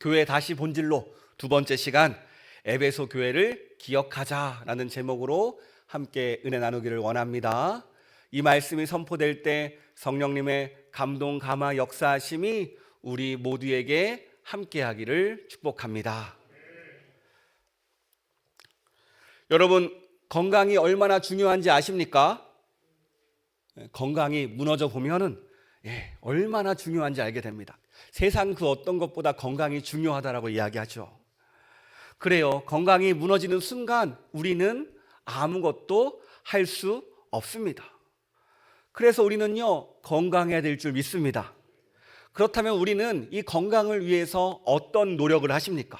교회 다시 본질로 두 번째 시간 에베소 교회를 기억하자라는 제목으로 함께 은혜 나누기를 원합니다. 이 말씀이 선포될 때 성령님의 감동 감화 역사하심이 우리 모두에게 함께하기를 축복합니다. 여러분, 건강이 얼마나 중요한지 아십니까? 건강이 무너져 보면은 얼마나 중요한지 알게 됩니다. 세상 그 어떤 것보다 건강이 중요하다라고 이야기하죠. 그래요. 건강이 무너지는 순간 우리는 아무것도 할 수 없습니다. 그래서 우리는요, 건강해야 될 줄 믿습니다. 그렇다면 우리는 이 건강을 위해서 어떤 노력을 하십니까?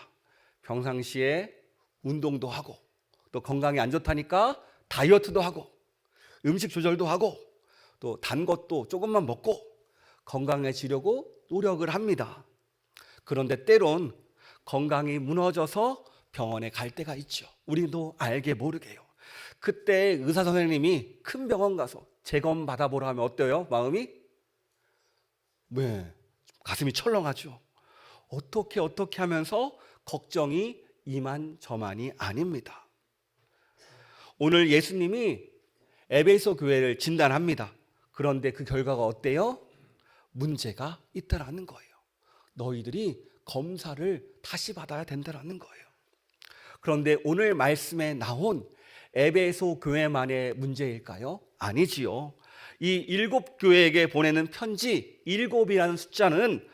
평상시에 운동도 하고, 또 건강이 안 좋다니까 다이어트도 하고, 음식 조절도 하고, 또 단 것도 조금만 먹고 건강해지려고 노력을 합니다. 그런데 때론 건강이 무너져서 병원에 갈 때가 있죠. 우리도 알게 모르게요. 그때 의사 선생님이 큰 병원 가서 재검 받아보라 하면 어때요? 마음이? 가슴이 철렁하죠. 어떻게 하면서 걱정이 이만저만이 아닙니다. 오늘 예수님이 에베소 교회를 진단합니다. 그런데 그 결과가 어때요? 문제가 있다라는 거예요. 너희들이 검사를 다시 받아야 된다라는 거예요. 그런데 오늘 말씀에 나온 에베소 교회만의 문제일까요? 아니지요. 이 7교회에게 보내는 편지 7이라는 숫자는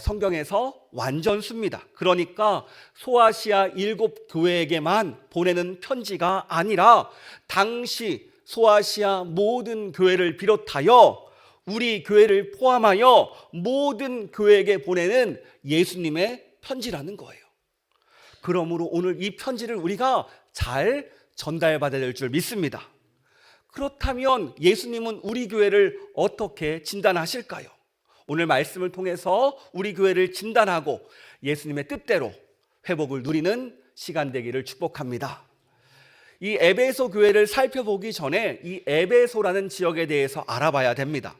성경에서 완전수입니다. 그러니까 소아시아 7교회에게만 보내는 편지가 아니라 당시 소아시아 모든 교회를 비롯하여 우리 교회를 포함하여 모든 교회에게 보내는 예수님의 편지라는 거예요. 그러므로 오늘 이 편지를 우리가 잘 전달받아야 될 줄 믿습니다. 그렇다면 예수님은 우리 교회를 어떻게 진단하실까요? 오늘 말씀을 통해서 우리 교회를 진단하고 예수님의 뜻대로 회복을 누리는 시간 되기를 축복합니다. 이 에베소 교회를 살펴보기 전에 이 에베소라는 지역에 대해서 알아봐야 됩니다.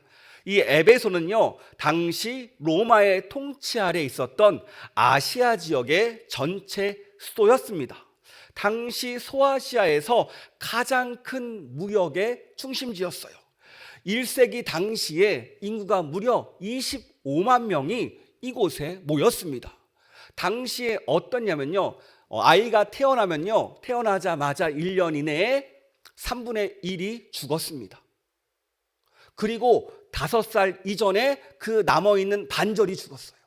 이 에베소는요, 당시 로마의 통치 아래 있었던 아시아 지역의 전체 수도였습니다. 당시 소아시아에서 가장 큰 무역의 중심지였어요. 1세기 당시에 인구가 무려 25만 명이 이곳에 모였습니다. 당시에 어떠냐면요, 아이가 태어나자마자 1년 이내에 3분의 1이 죽었습니다. 그리고 5살 이전에 그 남아있는 반절이 죽었어요.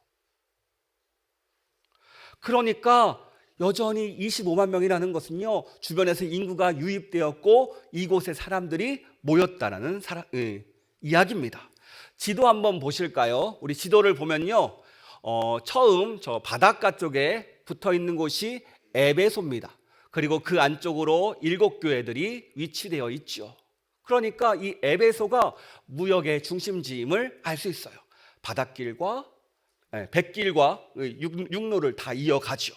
그러니까 여전히 25만 명이라는 것은요, 주변에서 인구가 유입되었고 이곳에 사람들이 모였다는 이야기입니다. 지도 한번 보실까요? 우리 지도를 보면요, 처음 저 바닷가 쪽에 붙어 있는 곳이 에베소입니다. 그리고 그 안쪽으로 7교회들이 위치되어 있죠. 그러니까 이 에베소가 무역의 중심지임을 알 수 있어요. 바닷길과 뱃길과 육로를 다 이어가죠.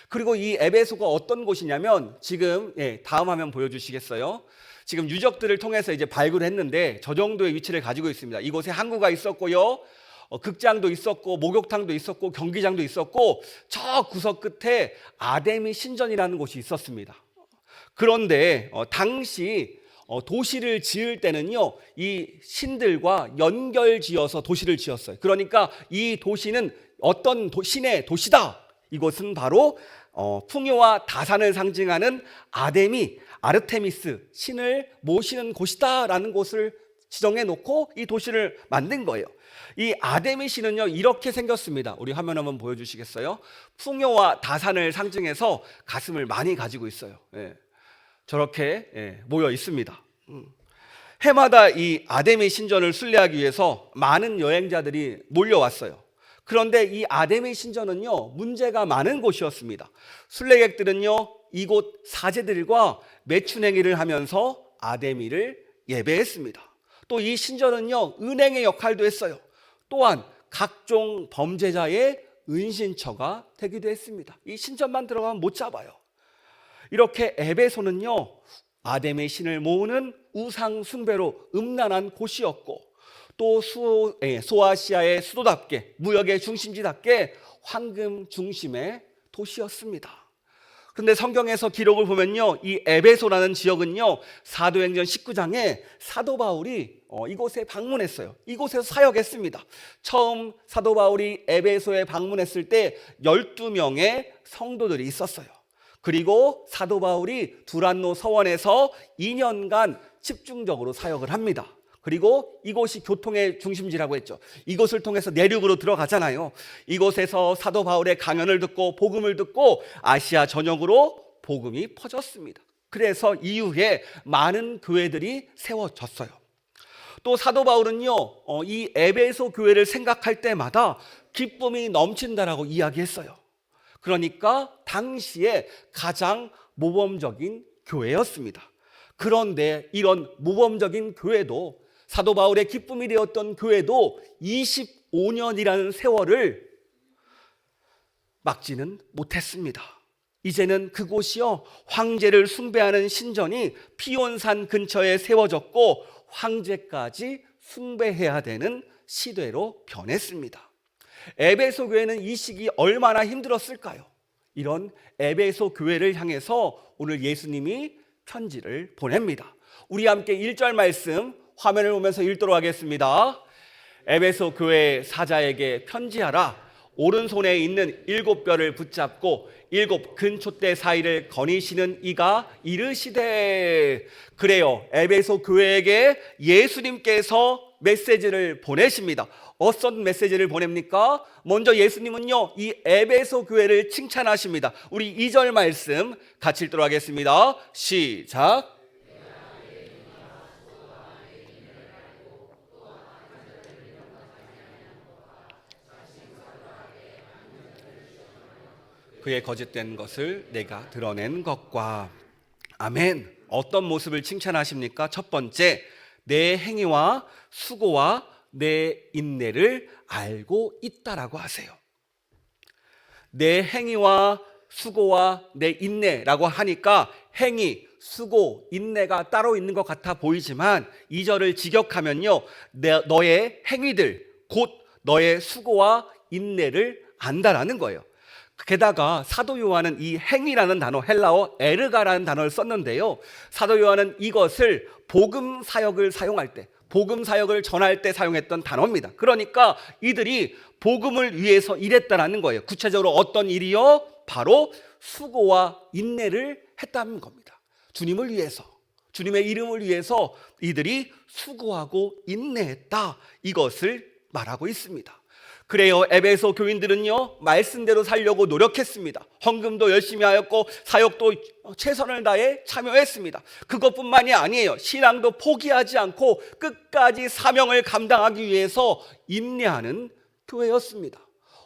그리고 이 에베소가 어떤 곳이냐면 지금 다음 화면 보여주시겠어요? 지금 유적들을 통해서 이제 발굴했는데 저 정도의 위치를 가지고 있습니다. 이곳에 항구가 있었고요, 극장도 있었고 목욕탕도 있었고 경기장도 있었고 저 구석 끝에 아데미 신전이라는 곳이 있었습니다. 그런데 당시 도시를 지을 때는요, 이 신들과 연결지어서 도시를 지었어요. 그러니까 이 도시는 어떤 신의 도시다. 이곳은 바로 풍요와 다산을 상징하는 아르테미스 신을 모시는 곳이다라는 곳을 지정해 놓고 이 도시를 만든 거예요. 이 아데미 신은요, 이렇게 생겼습니다. 우리 화면 한번 보여주시겠어요? 풍요와 다산을 상징해서 가슴을 많이 가지고 있어요. 저렇게 모여 있습니다. 해마다 이 아데미 신전을 순례하기 위해서 많은 여행자들이 몰려왔어요. 그런데 이 아데미 신전은요, 문제가 많은 곳이었습니다. 순례객들은요, 이곳 사제들과 매춘행위를 하면서 아데미를 예배했습니다. 또 이 신전은요, 은행의 역할도 했어요. 또한 각종 범죄자의 은신처가 되기도 했습니다. 이 신전만 들어가면 못 잡아요. 이렇게 에베소는요, 아데미 신을 모으는 우상 숭배로 음란한 곳이었고, 또 소아시아의 수도답게 무역의 중심지답게 황금 중심의 도시였습니다. 그런데 성경에서 기록을 보면요, 이 에베소라는 지역은요, 사도행전 19장에 사도 바울이 이곳에 방문했어요. 이곳에서 사역했습니다. 처음 사도 바울이 에베소에 방문했을 때 12명의 성도들이 있었어요. 그리고 사도 바울이 두란노 서원에서 2년간 집중적으로 사역을 합니다. 그리고 이곳이 교통의 중심지라고 했죠. 이곳을 통해서 내륙으로 들어가잖아요. 이곳에서 사도 바울의 강연을 듣고 복음을 듣고 아시아 전역으로 복음이 퍼졌습니다. 그래서 이후에 많은 교회들이 세워졌어요. 또 사도 바울은요, 이 에베소 교회를 생각할 때마다 기쁨이 넘친다라고 이야기했어요. 그러니까 당시에 가장 모범적인 교회였습니다. 그런데 이런 모범적인 교회도, 사도 바울의 기쁨이 되었던 교회도 25년이라는 세월을 막지는 못했습니다. 이제는 그곳이요, 황제를 숭배하는 신전이 피온산 근처에 세워졌고 황제까지 숭배해야 되는 시대로 변했습니다. 에베소 교회는 이 시기 얼마나 힘들었을까요? 이런 에베소 교회를 향해서 오늘 예수님이 편지를 보냅니다. 우리 함께 1절 말씀 화면을 보면서 읽도록 하겠습니다. 에베소 교회 사자에게 편지하라. 오른손에 있는 7뼈를 붙잡고 7 근촛대 사이를 거니시는 이가 이르시되. 그래요, 에베소 교회에게 예수님께서 메시지를 보내십니다. 어떤 메시지를 보냅니까? 먼저 예수님은요, 이 에베소 교회를 칭찬하십니다. 우리 2절 말씀 같이 읽도록 하겠습니다. 시작. 그의 거짓된 것을 내가 드러낸 것과. 아멘. 어떤 모습을 칭찬하십니까? 첫 번째, 내 행위와 수고와 내 인내를 알고 있다라고 하세요. 내 행위와 수고와 내 인내라고 하니까 행위, 수고, 인내가 따로 있는 것 같아 보이지만 2절을 직역하면요, 너의 행위들, 곧 너의 수고와 인내를 안다라는 거예요. 게다가 사도 요한은 이 행위라는 단어, 헬라어 에르가라는 단어를 썼는데요, 사도 요한은 이것을 복음 사역을 사용할 때, 복음 사역을 전할 때 사용했던 단어입니다. 그러니까 이들이 복음을 위해서 일했다라는 거예요. 구체적으로 어떤 일이요? 바로 수고와 인내를 했다는 겁니다. 주님을 위해서, 주님의 이름을 위해서 이들이 수고하고 인내했다, 이것을 말하고 있습니다. 그래요, 에베소 교인들은요, 말씀대로 살려고 노력했습니다. 헌금도 열심히 하였고 사역도 최선을 다해 참여했습니다. 그것뿐만이 아니에요. 신앙도 포기하지 않고 끝까지 사명을 감당하기 위해서 인내하는 교회였습니다.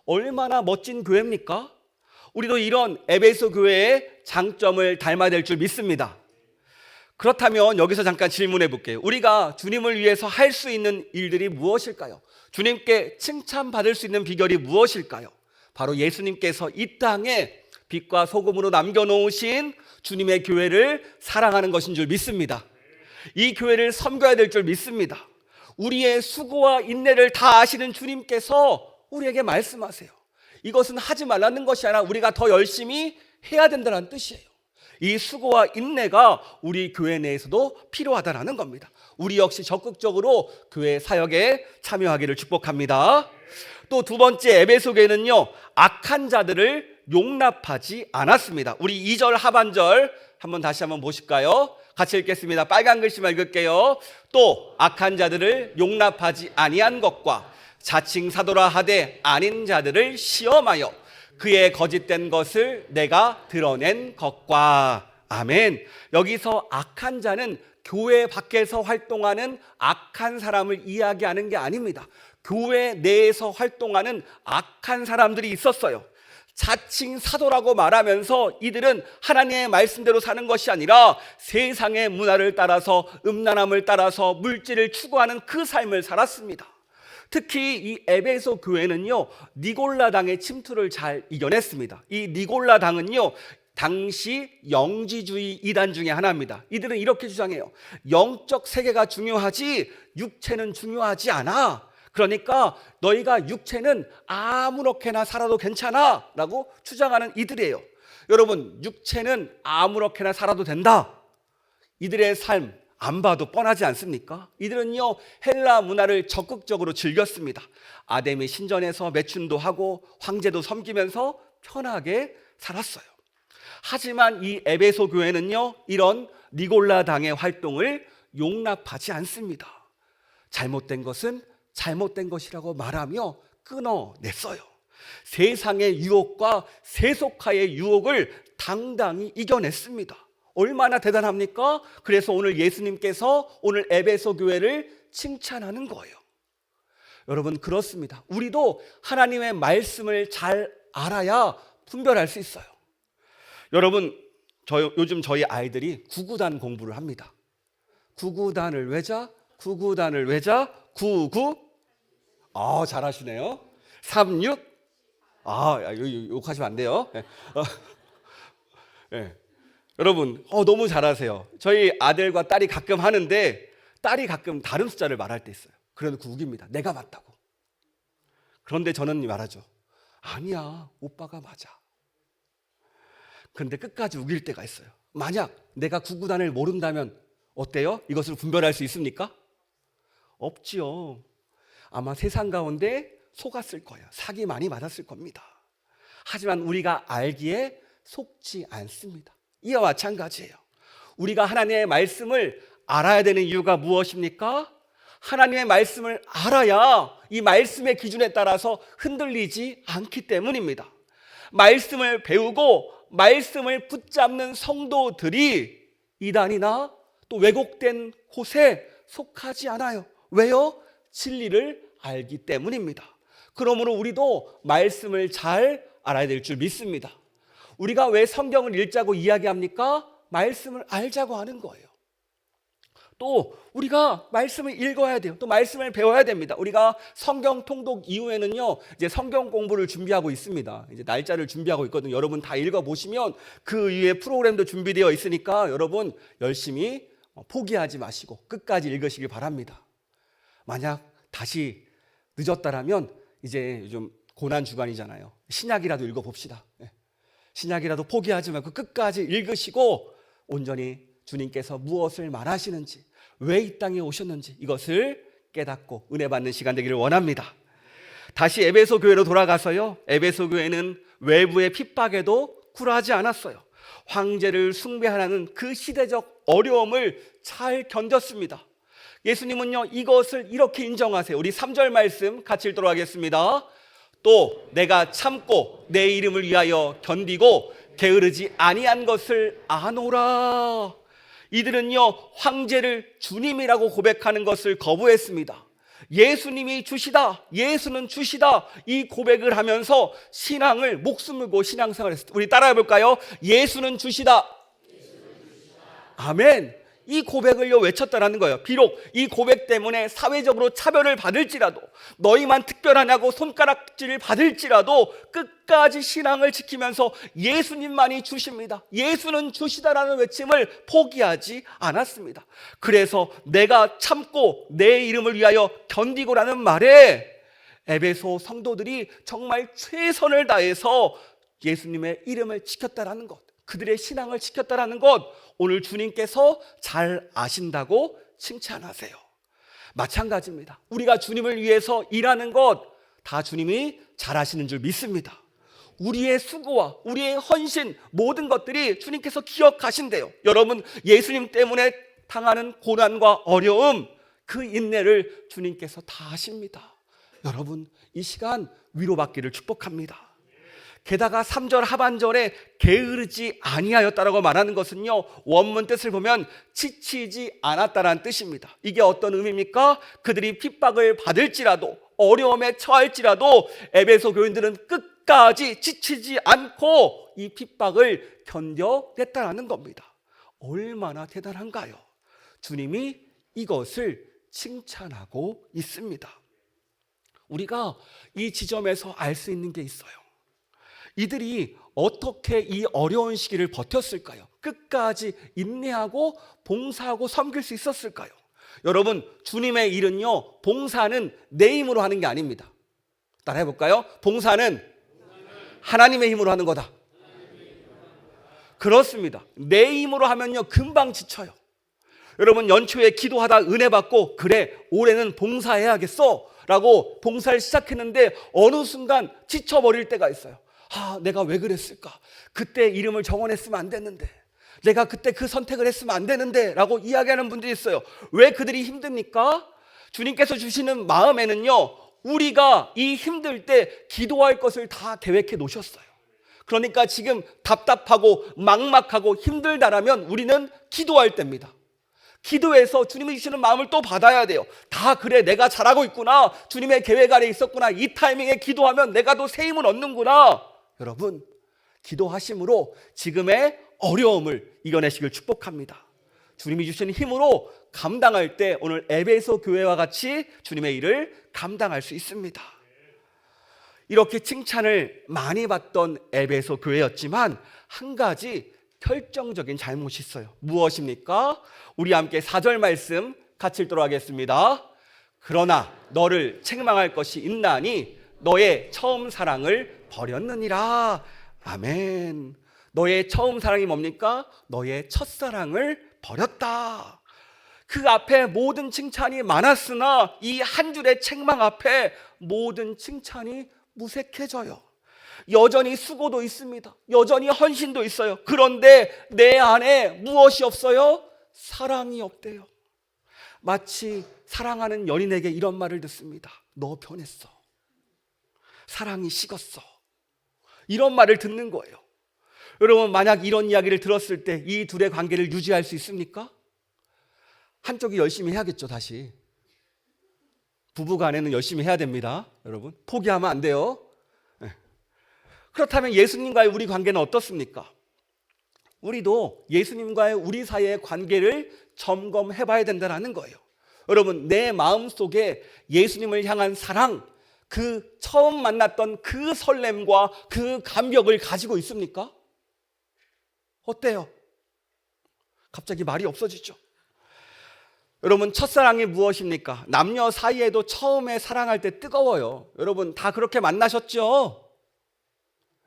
얼마나 멋진 교회입니까? 우리도 이런 에베소 교회의 장점을 닮아야 될 줄 믿습니다. 그렇다면 여기서 잠깐 질문해 볼게요. 우리가 주님을 위해서 할 수 있는 일들이 무엇일까요? 주님께 칭찬받을 수 있는 비결이 무엇일까요? 바로 예수님께서 이 땅에 빛과 소금으로 남겨놓으신 주님의 교회를 사랑하는 것인 줄 믿습니다. 이 교회를 섬겨야 될 줄 믿습니다. 우리의 수고와 인내를 다 아시는 주님께서 우리에게 말씀하세요. 이것은 하지 말라는 것이 아니라 우리가 더 열심히 해야 된다는 뜻이에요. 이 수고와 인내가 우리 교회 내에서도 필요하다는 겁니다. 우리 역시 적극적으로 교회 사역에 참여하기를 축복합니다. 또 두 번째, 에베소 교회는요, 악한 자들을 용납하지 않았습니다. 우리 2절 하반절 다시 한번 보실까요? 같이 읽겠습니다. 빨간 글씨만 읽을게요. 또 악한 자들을 용납하지 아니한 것과 자칭 사도라 하되 아닌 자들을 시험하여 그의 거짓된 것을 내가 드러낸 것과. 아멘. 여기서 악한 자는 교회 밖에서 활동하는 악한 사람을 이야기하는 게 아닙니다. 교회 내에서 활동하는 악한 사람들이 있었어요. 자칭 사도라고 말하면서 이들은 하나님의 말씀대로 사는 것이 아니라 세상의 문화를 따라서, 음란함을 따라서 물질을 추구하는 그 삶을 살았습니다. 특히 이 에베소 교회는요, 니골라 당의 침투를 잘 이겨냈습니다. 이 니골라 당은요, 당시 영지주의 이단 중에 하나입니다. 이들은 이렇게 주장해요. 영적 세계가 중요하지 육체는 중요하지 않아. 그러니까 너희가 육체는 아무렇게나 살아도 괜찮아 라고 주장하는 이들이에요. 여러분, 육체는 아무렇게나 살아도 된다. 이들의 삶 안 봐도 뻔하지 않습니까? 이들은요, 헬라 문화를 적극적으로 즐겼습니다. 아담의 신전에서 매춘도 하고 황제도 섬기면서 편하게 살았어요. 하지만 이 에베소 교회는요, 이런 니골라당의 활동을 용납하지 않습니다. 잘못된 것은 잘못된 것이라고 말하며 끊어냈어요. 세상의 유혹과 세속화의 유혹을 당당히 이겨냈습니다. 얼마나 대단합니까? 그래서 오늘 예수님께서 오늘 에베소 교회를 칭찬하는 거예요. 여러분, 그렇습니다. 우리도 하나님의 말씀을 잘 알아야 분별할 수 있어요. 여러분, 요즘 저희 아이들이 구구단 공부를 합니다. 구구단을 외자, 구구단을 외자, 구구. 잘하시네요. 36. 욕하시면 안 돼요. 네. 여러분, 너무 잘하세요. 저희 아들과 딸이 가끔 하는데 딸이 가끔 다른 숫자를 말할 때 있어요. 그래도 우깁니다. 내가 맞다고. 그런데 저는 말하죠. 아니야, 오빠가 맞아. 그런데 끝까지 우길 때가 있어요. 만약 내가 구구단을 모른다면 어때요? 이것을 분별할 수 있습니까? 없지요. 아마 세상 가운데 속았을 거예요. 사기 많이 맞았을 겁니다. 하지만 우리가 알기에 속지 않습니다. 이와 마찬가지예요. 우리가 하나님의 말씀을 알아야 되는 이유가 무엇입니까? 하나님의 말씀을 알아야 이 말씀의 기준에 따라서 흔들리지 않기 때문입니다. 말씀을 배우고 말씀을 붙잡는 성도들이 이단이나 또 왜곡된 곳에 속하지 않아요. 왜요? 진리를 알기 때문입니다. 그러므로 우리도 말씀을 잘 알아야 될 줄 믿습니다. 우리가 왜 성경을 읽자고 이야기합니까? 말씀을 알자고 하는 거예요. 또 우리가 말씀을 읽어야 돼요. 또 말씀을 배워야 됩니다. 우리가 성경 통독 이후에는요, 이제 성경 공부를 준비하고 있습니다. 이제 날짜를 준비하고 있거든요. 여러분 다 읽어보시면 그 이후에 프로그램도 준비되어 있으니까 여러분 열심히 포기하지 마시고 끝까지 읽으시길 바랍니다. 만약 다시 늦었다라면 이제 요즘 고난 주간이잖아요. 신약이라도 읽어봅시다. 신약이라도 포기하지 말고 끝까지 읽으시고 온전히 주님께서 무엇을 말하시는지, 왜 이 땅에 오셨는지 이것을 깨닫고 은혜 받는 시간 되기를 원합니다. 다시 에베소 교회로 돌아가서요, 에베소 교회는 외부의 핍박에도 굴하지 않았어요. 황제를 숭배하라는 그 시대적 어려움을 잘 견뎠습니다. 예수님은요, 이것을 이렇게 인정하세요. 우리 3절 말씀 같이 읽도록 하겠습니다. 또 내가 참고 내 이름을 위하여 견디고 게으르지 아니한 것을 아노라. 이들은요, 황제를 주님이라고 고백하는 것을 거부했습니다. 예수님이 주시다, 예수는 주시다, 이 고백을 하면서 신앙을 목숨을 걸고 신앙생활을 했습니다. 우리 따라해 볼까요? 예수는 주시다. 아멘. 이 고백을요 외쳤다라는 거예요. 비록 이 고백 때문에 사회적으로 차별을 받을지라도, 너희만 특별하냐고 손가락질을 받을지라도 끝까지 신앙을 지키면서 예수님만이 주십니다, 예수는 주시다라는 외침을 포기하지 않았습니다. 그래서 내가 참고 내 이름을 위하여 견디고라는 말에 에베소 성도들이 정말 최선을 다해서 예수님의 이름을 지켰다라는 것, 그들의 신앙을 지켰다라는 것, 오늘 주님께서 잘 아신다고 칭찬하세요. 마찬가지입니다. 우리가 주님을 위해서 일하는 것 다 주님이 잘 아시는 줄 믿습니다. 우리의 수고와 우리의 헌신, 모든 것들이 주님께서 기억하신대요. 여러분, 예수님 때문에 당하는 고난과 어려움, 그 인내를 주님께서 다 아십니다. 여러분, 이 시간 위로받기를 축복합니다. 게다가 3절 하반절에 게으르지 아니하였다라고 말하는 것은요, 원문 뜻을 보면 지치지 않았다라는 뜻입니다. 이게 어떤 의미입니까? 그들이 핍박을 받을지라도, 어려움에 처할지라도 에베소 교인들은 끝까지 지치지 않고 이 핍박을 견뎌냈다라는 겁니다. 얼마나 대단한가요? 주님이 이것을 칭찬하고 있습니다. 우리가 이 지점에서 알 수 있는 게 있어요. 이들이 어떻게 이 어려운 시기를 버텼을까요? 끝까지 인내하고 봉사하고 섬길 수 있었을까요? 여러분, 주님의 일은요, 봉사는 내 힘으로 하는 게 아닙니다. 따라 해볼까요? 봉사는 하나님의 힘으로 하는 거다. 그렇습니다. 내 힘으로 하면요, 금방 지쳐요. 여러분, 연초에 기도하다 은혜 받고, 그래, 올해는 봉사해야겠어 라고 봉사를 시작했는데 어느 순간 지쳐버릴 때가 있어요. 내가 왜 그랬을까? 그때 이름을 정원했으면 안 됐는데, 내가 그때 그 선택을 했으면 안 되는데 라고 이야기하는 분들이 있어요. 왜 그들이 힘듭니까? 주님께서 주시는 마음에는요, 우리가 이 힘들 때 기도할 것을 다 계획해 놓으셨어요. 그러니까 지금 답답하고 막막하고 힘들다라면 우리는 기도할 때입니다. 기도해서 주님이 주시는 마음을 또 받아야 돼요. 다 그래, 내가 잘하고 있구나, 주님의 계획 아래 있었구나, 이 타이밍에 기도하면 내가 더 새 힘을 얻는구나. 여러분, 기도하심으로 지금의 어려움을 이겨내시길 축복합니다. 주님이 주시는 힘으로 감당할 때 오늘 에베소 교회와 같이 주님의 일을 감당할 수 있습니다. 이렇게 칭찬을 많이 받던 에베소 교회였지만 한 가지 결정적인 잘못이 있어요. 무엇입니까? 우리 함께 4절 말씀 같이 읽도록 하겠습니다. 그러나 너를 책망할 것이 있나니 너의 처음 사랑을 버렸느니라. 아멘. 너의 처음 사랑이 뭡니까? 너의 첫사랑을 버렸다. 그 앞에 모든 칭찬이 많았으나 이 한 줄의 책망 앞에 모든 칭찬이 무색해져요. 여전히 수고도 있습니다. 여전히 헌신도 있어요. 그런데 내 안에 무엇이 없어요? 사랑이 없대요. 마치 사랑하는 연인에게 이런 말을 듣습니다. 너 변했어. 사랑이 식었어. 이런 말을 듣는 거예요. 여러분, 만약 이런 이야기를 들었을 때 이 둘의 관계를 유지할 수 있습니까? 한쪽이 열심히 해야겠죠. 다시 부부간에는 열심히 해야 됩니다. 여러분, 포기하면 안 돼요. 그렇다면 예수님과의 우리 관계는 어떻습니까? 우리도 예수님과의 우리 사이의 관계를 점검해 봐야 된다는 거예요. 여러분, 내 마음속에 예수님을 향한 사랑, 그 처음 만났던 그 설렘과 그 감격을 가지고 있습니까? 어때요? 갑자기 말이 없어지죠. 여러분, 첫사랑이 무엇입니까? 남녀 사이에도 처음에 사랑할 때 뜨거워요. 여러분, 다 그렇게 만나셨죠?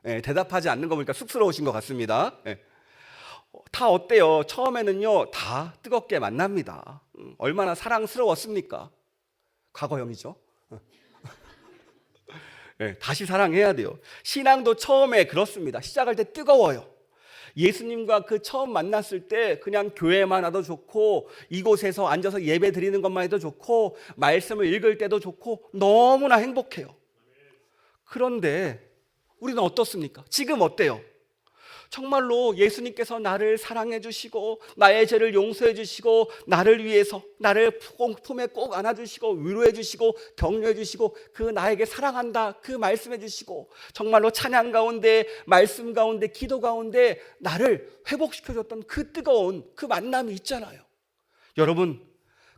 대답하지 않는 거 보니까 쑥스러우신 것 같습니다. 다 어때요? 처음에는요, 다 뜨겁게 만납니다. 얼마나 사랑스러웠습니까? 과거형이죠. 다시 사랑해야 돼요. 신앙도 처음에 그렇습니다. 시작할 때 뜨거워요. 예수님과 그 처음 만났을 때 그냥 교회만 와도 좋고, 이곳에서 앉아서 예배 드리는 것만 해도 좋고, 말씀을 읽을 때도 좋고, 너무나 행복해요. 그런데 우리는 어떻습니까? 지금 어때요? 정말로 예수님께서 나를 사랑해 주시고 나의 죄를 용서해 주시고 나를 위해서 나를 품에 꼭 안아주시고 위로해 주시고 격려해 주시고 그 나에게 사랑한다 그 말씀해 주시고 정말로 찬양 가운데 말씀 가운데 기도 가운데 나를 회복시켜줬던 그 뜨거운 그 만남이 있잖아요. 여러분,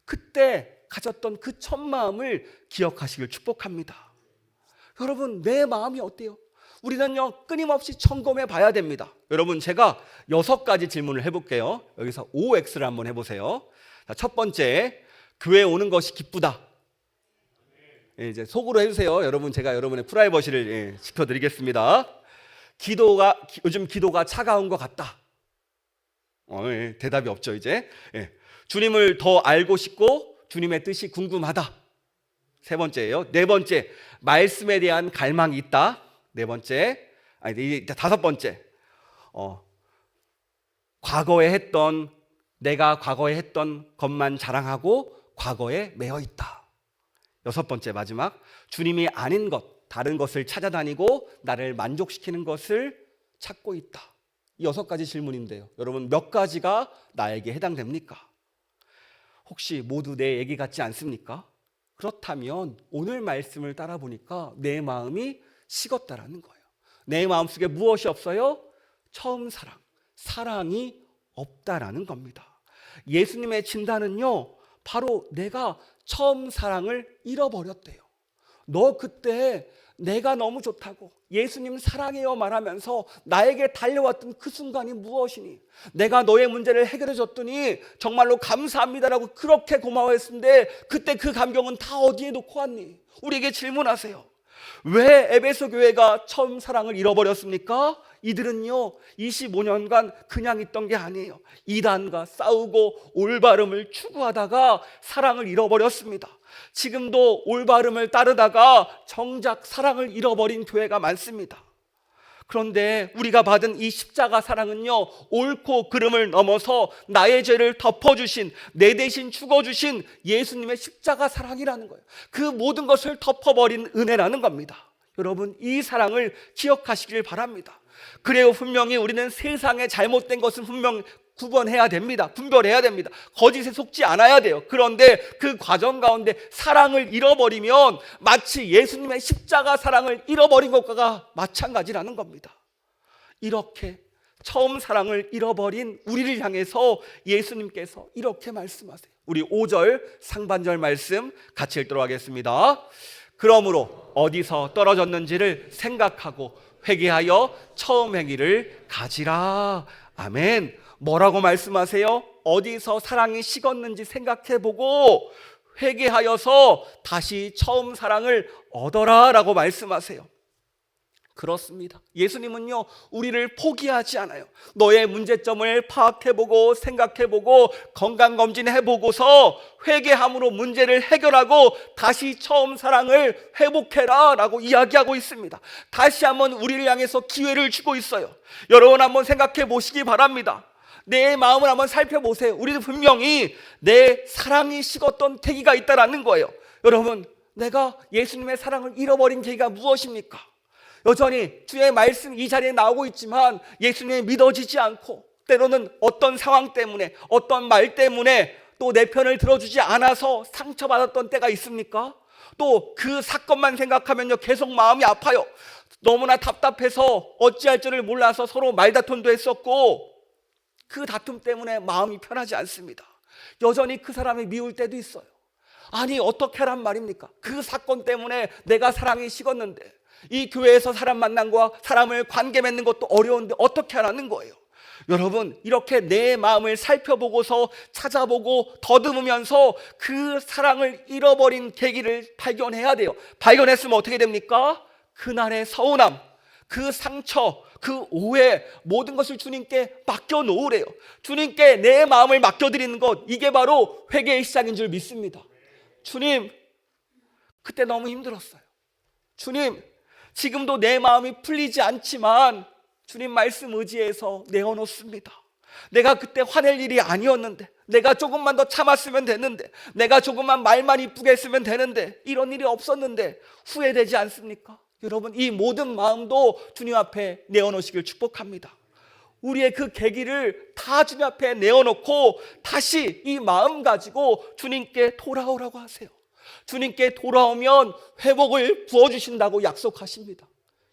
그때 가졌던 그 첫 마음을 기억하시길 축복합니다. 여러분, 내 마음이 어때요? 우리는요, 끊임없이 점검해 봐야 됩니다. 여러분, 제가 6가지 질문을 해볼게요. 여기서 OX를 한번 해보세요. 자, 첫 번째, 교회 오는 것이 기쁘다. 이제 속으로 해주세요. 여러분, 제가 여러분의 프라이버시를 지켜드리겠습니다. 요즘 기도가 차가운 것 같다. 대답이 없죠, 이제. 주님을 더 알고 싶고 주님의 뜻이 궁금하다. 세 번째예요. 네 번째, 말씀에 대한 갈망이 있다. 네 번째, 다섯 번째, 내가 과거에 했던 것만 자랑하고 과거에 매여 있다. 여섯 번째, 마지막, 주님이 아닌 것, 다른 것을 찾아다니고 나를 만족시키는 것을 찾고 있다. 이 6가지 질문인데요. 여러분, 몇 가지가 나에게 해당됩니까? 혹시 모두 내 얘기 같지 않습니까? 그렇다면 오늘 말씀을 따라 보니까 내 마음이 식었다라는 거예요. 내 마음속에 무엇이 없어요? 처음 사랑이 없다라는 겁니다. 예수님의 진단은요, 바로 내가 처음 사랑을 잃어버렸대요. 너 그때 내가 너무 좋다고 예수님 사랑해요 말하면서 나에게 달려왔던 그 순간이 무엇이니? 내가 너의 문제를 해결해 줬더니 정말로 감사합니다라고 그렇게 고마워했는데 그때 그 감격은 다 어디에 놓고 왔니? 우리에게 질문하세요. 왜 에베소 교회가 처음 사랑을 잃어버렸습니까? 이들은요 25년간 그냥 있던 게 아니에요. 이단과 싸우고 올바름을 추구하다가 사랑을 잃어버렸습니다. 지금도 올바름을 따르다가 정작 사랑을 잃어버린 교회가 많습니다. 그런데 우리가 받은 이 십자가 사랑은요 옳고 그름을 넘어서 나의 죄를 덮어주신, 내 대신 죽어주신 예수님의 십자가 사랑이라는 거예요. 그 모든 것을 덮어버린 은혜라는 겁니다. 여러분, 이 사랑을 기억하시길 바랍니다. 그래요, 분명히 우리는 세상의 잘못된 것은 분명 구분해야 됩니다. 분별해야 됩니다. 거짓에 속지 않아야 돼요. 그런데 그 과정 가운데 사랑을 잃어버리면 마치 예수님의 십자가 사랑을 잃어버린 것과 마찬가지라는 겁니다. 이렇게 처음 사랑을 잃어버린 우리를 향해서 예수님께서 이렇게 말씀하세요. 우리 5절 상반절 말씀 같이 읽도록 하겠습니다. 그러므로 어디서 떨어졌는지를 생각하고 회개하여 처음 행위를 가지라. 아멘. 뭐라고 말씀하세요? 어디서 사랑이 식었는지 생각해보고 회개하여서 다시 처음 사랑을 얻어라 라고 말씀하세요. 그렇습니다. 예수님은요 우리를 포기하지 않아요. 너의 문제점을 파악해보고 생각해보고 건강검진해보고서 회개함으로 문제를 해결하고 다시 처음 사랑을 회복해라 라고 이야기하고 있습니다. 다시 한번 우리를 향해서 기회를 주고 있어요. 여러분 한번 생각해 보시기 바랍니다. 내 마음을 한번 살펴보세요. 우리도 분명히 내 사랑이 식었던 계기가 있다라는 거예요. 여러분, 내가 예수님의 사랑을 잃어버린 계기가 무엇입니까? 여전히 주의 말씀 이 자리에 나오고 있지만 예수님이 믿어지지 않고 때로는 어떤 상황 때문에 어떤 말 때문에 또 내 편을 들어주지 않아서 상처받았던 때가 있습니까? 또 그 사건만 생각하면요 계속 마음이 아파요. 너무나 답답해서 어찌할 줄을 몰라서 서로 말다툼도 했었고 그 다툼 때문에 마음이 편하지 않습니다. 여전히 그 사람이 미울 때도 있어요. 아니 어떻게 하란 말입니까? 그 사건 때문에 내가 사랑이 식었는데 이 교회에서 사람 만난 거와 사람을 관계 맺는 것도 어려운데 어떻게 하라는 거예요? 여러분, 이렇게 내 마음을 살펴보고서 찾아보고 더듬으면서 그 사랑을 잃어버린 계기를 발견해야 돼요. 발견했으면 어떻게 됩니까? 그날의 서운함, 그 상처, 그 오해, 모든 것을 주님께 맡겨놓으래요. 주님께 내 마음을 맡겨드리는 것, 이게 바로 회개의 시작인 줄 믿습니다. 주님, 그때 너무 힘들었어요. 주님, 지금도 내 마음이 풀리지 않지만 주님 말씀 의지해서 내어놓습니다. 내가 그때 화낼 일이 아니었는데, 내가 조금만 더 참았으면 되는데, 내가 조금만 말만 이쁘게 했으면 되는데, 이런 일이 없었는데 후회되지 않습니까? 여러분, 이 모든 마음도 주님 앞에 내어놓으시길 축복합니다. 우리의 그 계기를 다 주님 앞에 내어놓고 다시 이 마음 가지고 주님께 돌아오라고 하세요. 주님께 돌아오면 회복을 부어주신다고 약속하십니다.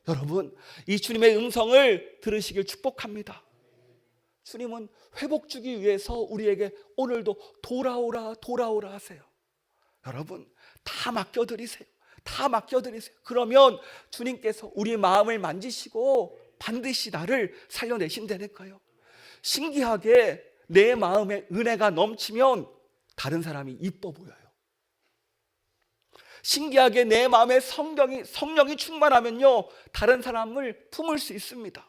여러분, 이 주님의 음성을 들으시길 축복합니다. 주님은 회복 주기 위해서 우리에게 오늘도 돌아오라 돌아오라 하세요. 여러분, 다 맡겨드리세요. 다 맡겨드리세요. 그러면 주님께서 우리 마음을 만지시고 반드시 나를 살려내신다니까요. 신기하게 내 마음에 은혜가 넘치면 다른 사람이 이뻐 보여요. 신기하게 내 마음에 성령이 충만하면요 다른 사람을 품을 수 있습니다.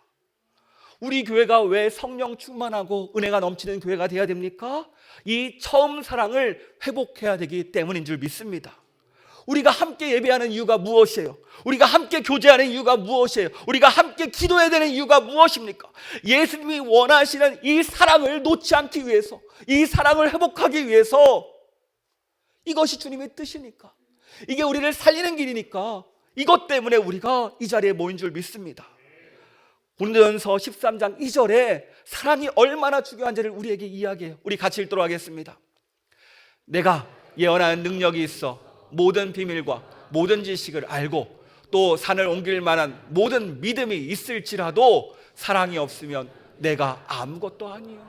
우리 교회가 왜 성령 충만하고 은혜가 넘치는 교회가 되어야 됩니까? 이 처음 사랑을 회복해야 되기 때문인 줄 믿습니다. 우리가 함께 예배하는 이유가 무엇이에요? 우리가 함께 교제하는 이유가 무엇이에요? 우리가 함께 기도해야 되는 이유가 무엇입니까? 예수님이 원하시는 이 사랑을 놓지 않기 위해서, 이 사랑을 회복하기 위해서, 이것이 주님의 뜻이니까, 이게 우리를 살리는 길이니까 이것 때문에 우리가 이 자리에 모인 줄 믿습니다. 고린도전서 13장 2절에 사랑이 얼마나 중요한지를 우리에게 이야기해요. 우리 같이 읽도록 하겠습니다. 내가 예언하는 능력이 있어 모든 비밀과 모든 지식을 알고 또 산을 옮길 만한 모든 믿음이 있을지라도 사랑이 없으면 내가 아무것도 아니에요.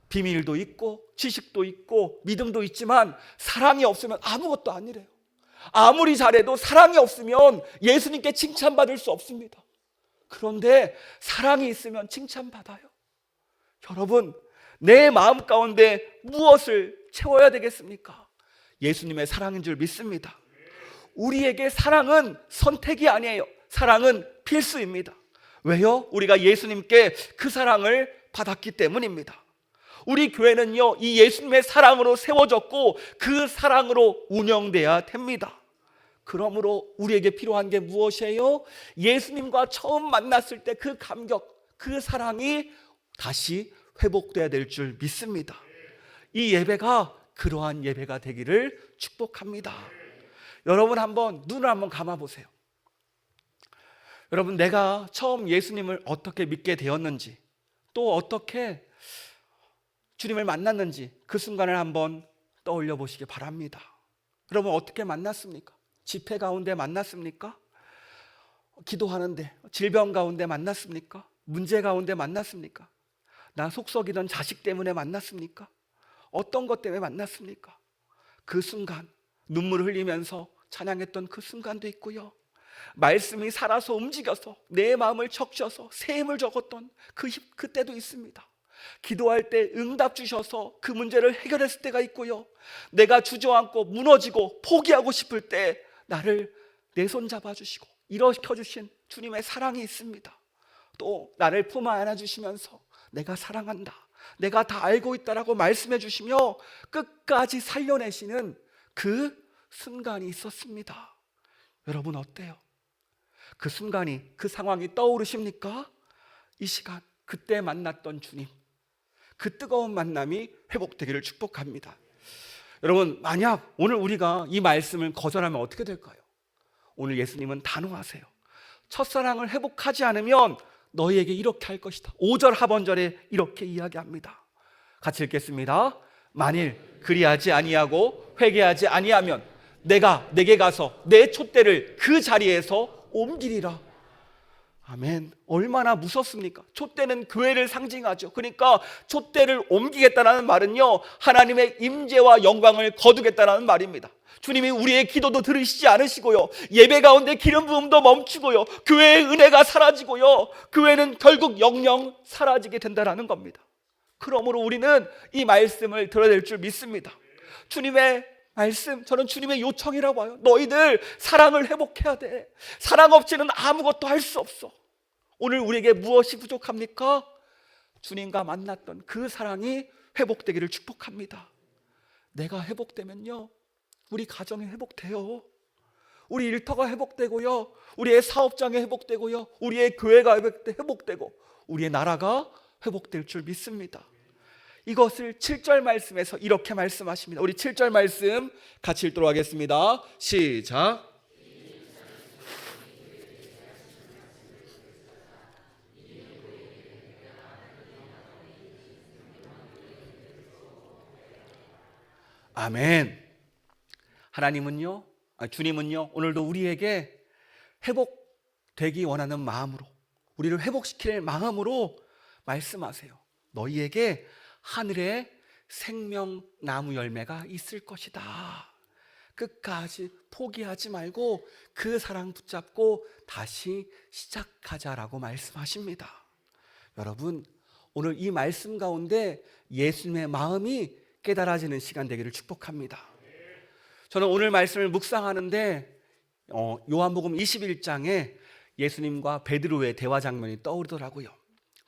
비밀도 있고 지식도 있고 믿음도 있지만 사랑이 없으면 아무것도 아니래요. 아무리 잘해도 사랑이 없으면 예수님께 칭찬받을 수 없습니다. 그런데 사랑이 있으면 칭찬받아요. 여러분, 내 마음 가운데 무엇을 채워야 되겠습니까? 예수님의 사랑인 줄 믿습니다. 우리에게 사랑은 선택이 아니에요. 사랑은 필수입니다. 왜요? 우리가 예수님께 그 사랑을 받았기 때문입니다. 우리 교회는요, 이 예수님의 사랑으로 세워졌고 그 사랑으로 운영돼야 됩니다. 그러므로 우리에게 필요한 게 무엇이에요? 예수님과 처음 만났을 때 그 감격, 그 사랑이 다시 회복돼야 될 줄 믿습니다. 이 예배가 그러한 예배가 되기를 축복합니다. 여러분 한번 눈을 한번 감아 보세요. 여러분, 내가 처음 예수님을 어떻게 믿게 되었는지, 또 어떻게 주님을 만났는지 그 순간을 한번 떠올려 보시기 바랍니다. 여러분, 어떻게 만났습니까? 집회 가운데 만났습니까? 기도하는데, 질병 가운데 만났습니까? 문제 가운데 만났습니까? 나 속썩이던 자식 때문에 만났습니까? 어떤 것 때문에 만났습니까? 그 순간 눈물을 흘리면서 찬양했던 그 순간도 있고요, 말씀이 살아서 움직여서 내 마음을 적셔서 새 힘을 적었던 그때도 있습니다. 기도할 때 응답 주셔서 그 문제를 해결했을 때가 있고요, 내가 주저앉고 무너지고 포기하고 싶을 때 나를 내 손 잡아주시고 일으켜 주신 주님의 사랑이 있습니다. 또 나를 품 안아 주시면서 내가 사랑한다, 내가 다 알고 있다라고 말씀해 주시며 끝까지 살려내시는 그 순간이 있었습니다. 여러분, 어때요? 그 순간이, 그 상황이 떠오르십니까? 이 시간 그때 만났던 주님, 그 뜨거운 만남이 회복되기를 축복합니다. 여러분, 만약 오늘 우리가 이 말씀을 거절하면 어떻게 될까요? 오늘 예수님은 단호하세요. 첫사랑을 회복하지 않으면 너희에게 이렇게 할 것이다. 5절 하반절에 이렇게 이야기합니다. 같이 읽겠습니다. 만일 그리하지 아니하고 회개하지 아니하면 내가 내게 가서 내 촛대를 그 자리에서 옮기리라. 아멘. 얼마나 무섭습니까? 촛대는 교회를 상징하죠. 그러니까 촛대를 옮기겠다는 말은요, 하나님의 임재와 영광을 거두겠다는 말입니다. 주님이 우리의 기도도 들으시지 않으시고요, 예배 가운데 기름 부음도 멈추고요, 교회의 은혜가 사라지고요, 교회는 결국 영영 사라지게 된다는 겁니다. 그러므로 우리는 이 말씀을 들어야 될 줄 믿습니다. 주님의 말씀, 저는 주님의 요청이라고 봐요. 너희들 사랑을 회복해야 돼. 사랑 없이는 아무것도 할 수 없어. 오늘 우리에게 무엇이 부족합니까? 주님과 만났던 그 사랑이 회복되기를 축복합니다. 내가 회복되면요, 우리 가정이 회복돼요. 우리 일터가 회복되고요, 우리의 사업장이 회복되고요, 우리의 교회가 회복되고 우리의 나라가 회복될 줄 믿습니다. 이것을 7절 말씀에서 이렇게 말씀하십니다. 우리 7절 말씀 같이 읽도록 하겠습니다. 시작. 아멘. 하나님은요, 주님은요, 오늘도 우리에게 회복되기 원하는 마음으로, 우리를 회복시킬 마음으로 말씀하세요. 너희에게 하늘에 생명나무 열매가 있을 것이다. 끝까지 포기하지 말고 그 사랑 붙잡고 다시 시작하자라고 말씀하십니다. 여러분, 오늘 이 말씀 가운데 예수님의 마음이 깨달아지는 시간 되기를 축복합니다. 저는 오늘 말씀을 묵상하는데 요한복음 21장에 예수님과 베드로의 대화 장면이 떠오르더라고요.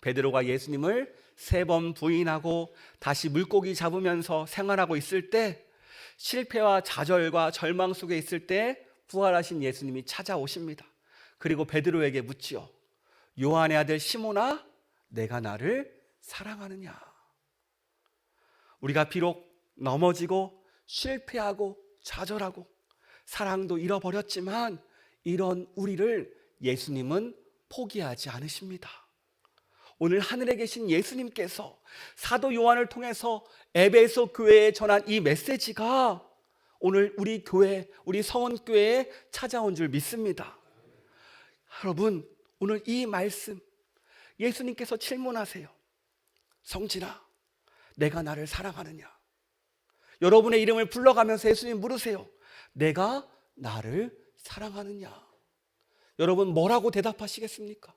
베드로가 예수님을 3번 부인하고 다시 물고기 잡으면서 생활하고 있을 때, 실패와 좌절과 절망 속에 있을 때 부활하신 예수님이 찾아오십니다. 그리고 베드로에게 묻지요. 요한의 아들 시몬아, 내가 나를 사랑하느냐? 우리가 비록 넘어지고 실패하고 좌절하고 사랑도 잃어버렸지만 이런 우리를 예수님은 포기하지 않으십니다. 오늘 하늘에 계신 예수님께서 사도 요한을 통해서 에베소 교회에 전한 이 메시지가 오늘 우리 교회, 우리 성원교회에 찾아온 줄 믿습니다. 여러분, 오늘 이 말씀 예수님께서 질문하세요. 성진아, 내가 나를 사랑하느냐? 여러분의 이름을 불러가면서 예수님 물으세요. 내가 나를 사랑하느냐? 여러분 뭐라고 대답하시겠습니까?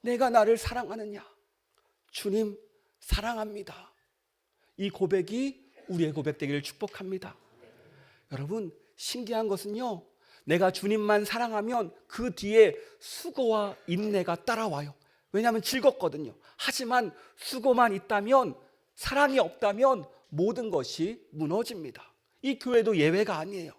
내가 나를 사랑하느냐? 주님 사랑합니다. 이 고백이 우리의 고백 되기를 축복합니다. 여러분 신기한 것은요, 내가 주님만 사랑하면 그 뒤에 수고와 인내가 따라와요. 왜냐하면 즐겁거든요. 하지만 수고만 있다면, 사랑이 없다면 모든 것이 무너집니다. 이 교회도 예외가 아니에요.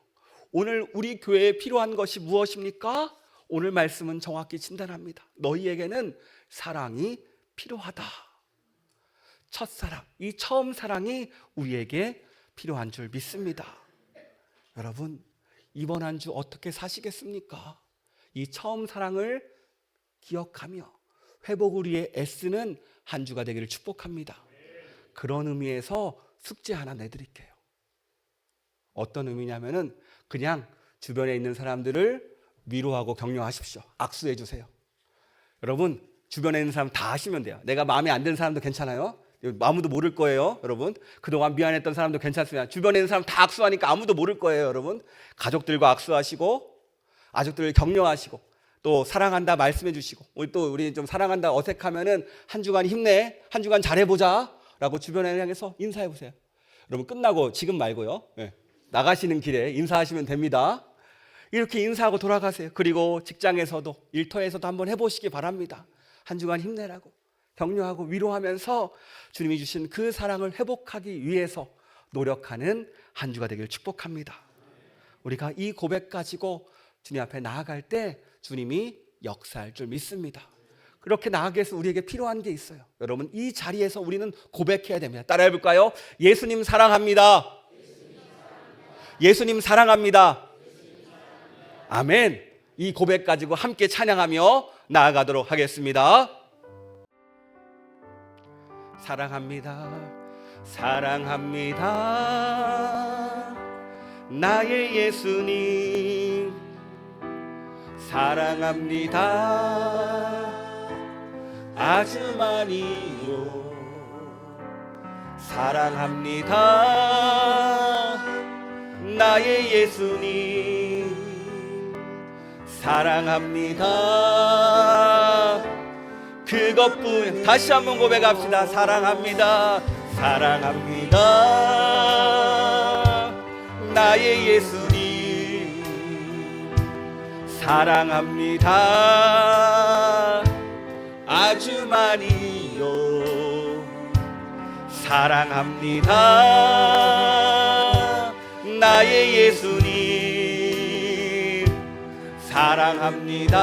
오늘 우리 교회에 필요한 것이 무엇입니까? 오늘 말씀은 정확히 진단합니다. 너희에게는 사랑이 필요하다. 첫사랑, 이 처음 사랑이 우리에게 필요한 줄 믿습니다. 여러분 이번 한 주 어떻게 사시겠습니까? 이 처음 사랑을 기억하며 회복을 위해 애쓰는 한 주가 되기를 축복합니다. 그런 의미에서 숙제 하나 내드릴게요. 어떤 의미냐면은 그냥 주변에 있는 사람들을 위로하고 격려하십시오. 악수해 주세요. 여러분 주변에 있는 사람 다 하시면 돼요. 내가 마음에 안 드는 사람도 괜찮아요. 아무도 모를 거예요. 여러분 그동안 미안했던 사람도 괜찮습니다. 주변에 있는 사람 다 악수하니까 아무도 모를 거예요. 여러분 가족들과 악수하시고 가족들을 격려하시고 또 사랑한다 말씀해 주시고, 우리 좀 사랑한다 어색하면은 한 주간 힘내, 한 주간 잘해보자 라고 주변에 향해서 인사해 보세요. 여러분 끝나고 지금 말고요, 나가시는 길에 인사하시면 됩니다. 이렇게 인사하고 돌아가세요. 그리고 직장에서도 일터에서도 한번 해보시기 바랍니다. 한 주간 힘내라고 격려하고 위로하면서 주님이 주신 그 사랑을 회복하기 위해서 노력하는 한 주가 되길 축복합니다. 우리가 이 고백 가지고 주님 앞에 나아갈 때 주님이 역사할 줄 믿습니다. 그렇게 나아가기 위해서 우리에게 필요한 게 있어요. 여러분 이 자리에서 우리는 고백해야 됩니다. 따라해 볼까요? 예수님 사랑합니다. 예수님 사랑합니다. 아멘. 이 고백 가지고 함께 찬양하며 나아가도록 하겠습니다. 사랑합니다. 사랑합니다. 나의 예수님 사랑합니다. 아주 많이요. 사랑합니다. 나의 예수님 사랑합니다. 그것뿐. 다시 한번 고백합시다. 사랑합니다. 사랑합니다. 나의 예수님 사랑합니다. 아주 많이요. 사랑합니다. 나의 예수님 사랑합니다.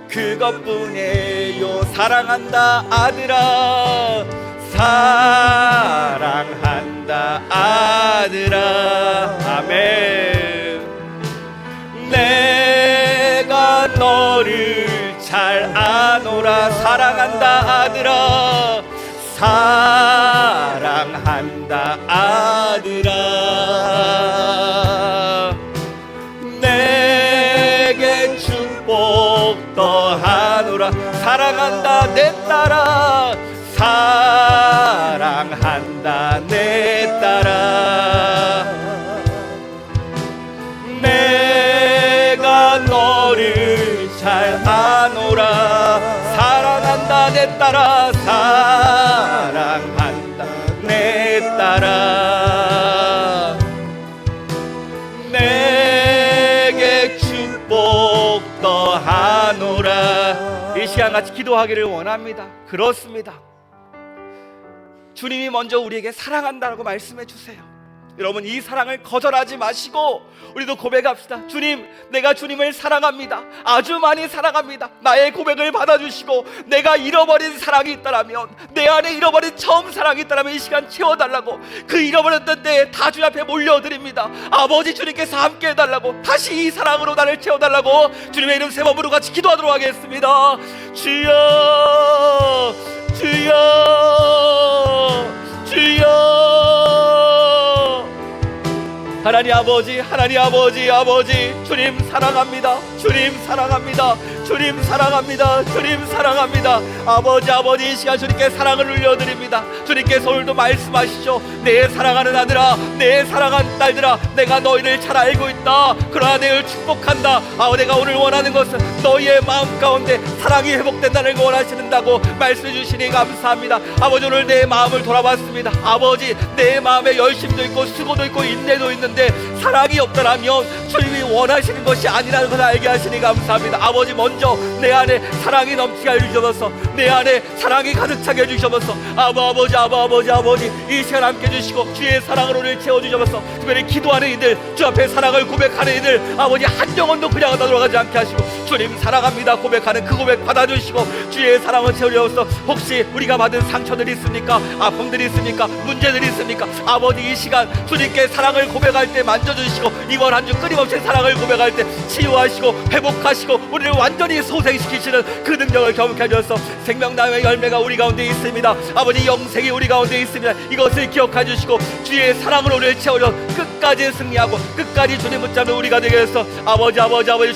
그것뿐이에요. 사랑한다 아들아. 사랑한다 아들아. 아멘. 내가 너를 잘 아노라. 사랑한다 아들아. 사랑한다 아들아. 내게 축복 더하노라. 사랑한다 내 딸아. 사랑한다 내 딸아. 내가 너를 잘 아노라. 사랑한다 내 딸아. 사랑한다 내 딸아. 내게 축복 더하노라. 이 시간 같이 기도하기를 원합니다. 그렇습니다. 주님이 먼저 우리에게 사랑한다라고 말씀해 주세요. 여러분 이 사랑을 거절하지 마시고 우리도 고백합시다. 주님, 내가 주님을 사랑합니다. 아주 많이 사랑합니다. 나의 고백을 받아주시고 내가 잃어버린 사랑이 있다면, 내 안에 잃어버린 처음 사랑이 있다면 이 시간 채워달라고, 그 잃어버렸던 때에 다 주님 앞에 몰려드립니다. 아버지 주님께서 함께 해달라고, 다시 이 사랑으로 나를 채워달라고 주님의 이름 세 번으로 같이 기도하도록 하겠습니다. 주여 주여 주여. 하나님 아버지, 하나님 아버지, 아버지 주님 사랑합니다. 주님 사랑합니다. 주님 사랑합니다. 주님 사랑합니다. 아버지 이 시간 주님께 사랑을 올려드립니다. 주님께서 오늘도 말씀하시죠. 내 사랑하는 아들아, 내 사랑하는 딸들아, 내가 너희를 잘 알고 있다. 그러나 너희를 축복한다. 내가 오늘 원하는 것은 너희의 마음 가운데 사랑이 회복된다는 걸 원하시는다고 말씀해 주시니 감사합니다. 아버지, 오늘 내 마음을 돌아봤습니다. 아버지, 내 마음에 열심도 있고 수고도 있고 인내도 있는데 사랑이 없다라면 주님이 원하시는 것이 아니라는 것을 알게 하시니 감사합니다. 아버지, 먼저 내 안에 사랑이 넘치게 해주셔서, 내 안에 사랑이 가득 차게 해주셔서, 아버지 이 시간 함께 해주시고 주의 사랑으로 우리를 채워주셔서, 특별히 기도하는 이들, 주 앞에 사랑을 고백하는 이들, 아버지 한 영혼도 그냥 돌아가지 않게 하시고, 주님 사랑합니다 고백하는 그 고백 받아주시고 주의 사랑을 채워주셔서, 혹시 우리가 받은 상처들이 있습니까? 아픔들이 있습니까? 문제들이 있습니까? 아버지, 이 시간 주님께 사랑을 고백할 때 만져주시고, 이번 한 주 끊임없이 사랑을 고백할 때 치유하시고 회복하시고 우리를 완전히 소생시키시는 그 능력을 경험케 하셔서 생명나무의 열매가 우리 가운데 있습니다. 아버지, 영생이 우리 가운데 있습니다. 이것을 기억해 주시고 주의 사랑으로 우리를 채워줘 끝까지 승리하고 끝까지 주님 붙잡는 우리가 되게 해서, 아버지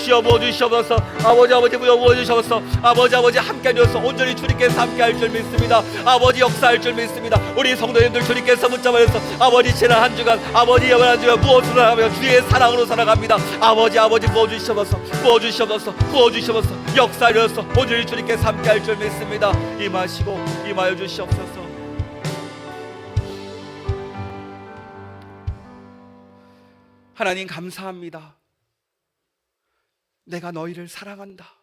주여 부어주시옵소서. 아버지 부어주시옵소서. 아버지 함께 해주셔서 온전히 주님께서 함께 할 줄 믿습니다. 아버지, 역사할 줄 믿습니다. 우리 성도님들 주님께서 붙잡아서 아버지, 지난 한 주간 아버지 영원한 주여 무엇으로 하며 주의 사랑으로 살아갑니다. 아버지 부어주시옵소서. 역사하셔서 온전히 주님께서 함께 할 줄 믿습니다. 임하여 주시옵소서. 하나님 감사합니다. 내가 너희를 사랑한다.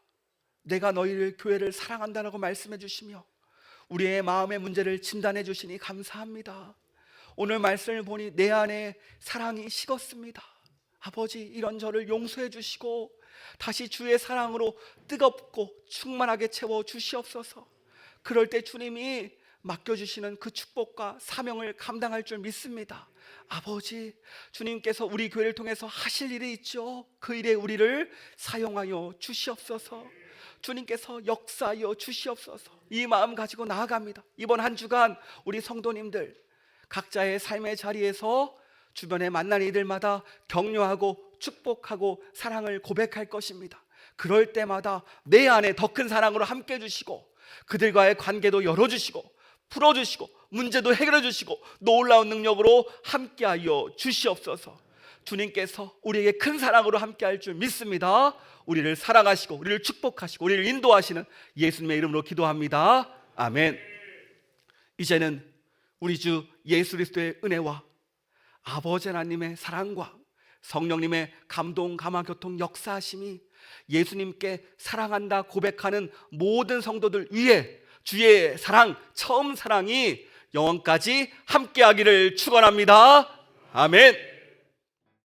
내가 너희를 교회를 사랑한다라고 말씀해 주시며 우리의 마음의 문제를 진단해 주시니 감사합니다. 오늘 말씀을 보니 내 안에 사랑이 식었습니다. 아버지, 이런 저를 용서해 주시고 다시 주의 사랑으로 뜨겁고 충만하게 채워 주시옵소서. 그럴 때 주님이 맡겨주시는 그 축복과 사명을 감당할 줄 믿습니다. 아버지, 주님께서 우리 교회를 통해서 하실 일이 있죠. 그 일에 우리를 사용하여 주시옵소서. 주님께서 역사하여 주시옵소서. 이 마음 가지고 나아갑니다. 이번 한 주간 우리 성도님들 각자의 삶의 자리에서 주변에 만난 이들마다 격려하고 축복하고 사랑을 고백할 것입니다. 그럴 때마다 내 안에 더 큰 사랑으로 함께 해주시고 그들과의 관계도 열어주시고 풀어주시고 문제도 해결해 주시고 놀라운 능력으로 함께하여 주시옵소서. 주님께서 우리에게 큰 사랑으로 함께할 줄 믿습니다. 우리를 사랑하시고 우리를 축복하시고 우리를 인도하시는 예수님의 이름으로 기도합니다. 아멘. 이제는 우리 주 예수 그리스도의 은혜와 아버지 하나님의 사랑과 성령님의 감동, 감화, 교통, 역사하심이 예수님께 사랑한다 고백하는 모든 성도들 위해 주의 사랑, 처음 사랑이 영원까지 함께하기를 축원합니다. 아멘.